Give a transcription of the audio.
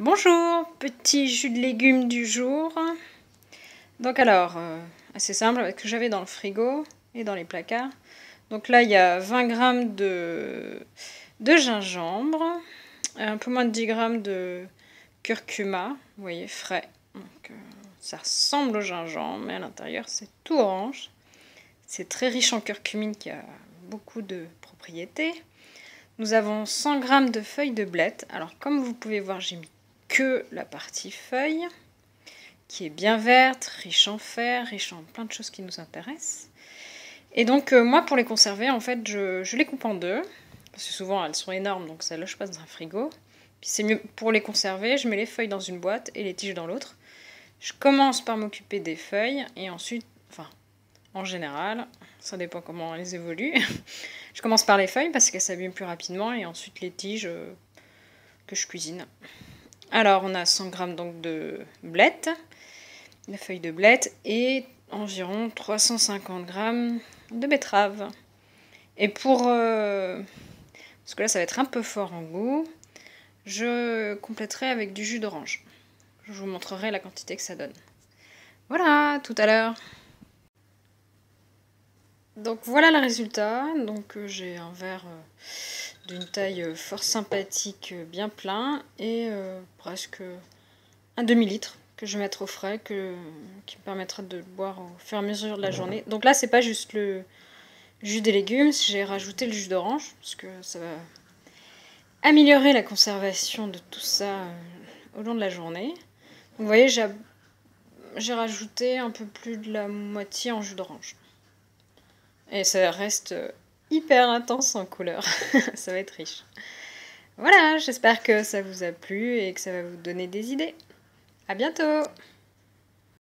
Bonjour, petit jus de légumes du jour. Donc alors, assez simple avec ce que j'avais dans le frigo et dans les placards. Donc là, il y a 20 grammes de gingembre, un peu moins de 10 grammes de curcuma, vous voyez, frais. Donc, ça ressemble au gingembre, mais à l'intérieur, c'est tout orange. C'est très riche en curcumine qui a beaucoup de propriétés. Nous avons 100 grammes de feuilles de blette. Alors, comme vous pouvez voir, j'ai mis que la partie feuille, qui est bien verte, riche en fer, riche en plein de choses qui nous intéressent. Et donc moi pour les conserver, en fait je les coupe en deux, parce que souvent elles sont énormes, donc celles-là je passe dans un frigo. Puis c'est mieux pour les conserver, je mets les feuilles dans une boîte et les tiges dans l'autre. Je commence par m'occuper des feuilles et ensuite, enfin en général, ça dépend comment elles évoluent, je commence par les feuilles parce qu'elles s'abîment plus rapidement et ensuite les tiges que je cuisine. Alors, on a 100 g donc de blettes, de feuilles de blettes, et environ 350 g de betteraves. Et pour... parce que là, ça va être un peu fort en goût, je compléterai avec du jus d'orange. Je vous montrerai la quantité que ça donne. Voilà, tout à l'heure. Donc voilà le résultat. Donc j'ai un verre d'une taille fort sympathique, bien plein, et presque un demi-litre que je vais mettre au frais, qui me permettra de boire au fur et à mesure de la journée. Donc là, c'est pas juste le jus des légumes, j'ai rajouté le jus d'orange, parce que ça va améliorer la conservation de tout ça au long de la journée. Donc, vous voyez, j'ai rajouté un peu plus de la moitié en jus d'orange. Et ça reste hyper intense en couleur. Ça va être riche. Voilà, j'espère que ça vous a plu et que ça va vous donner des idées. À bientôt!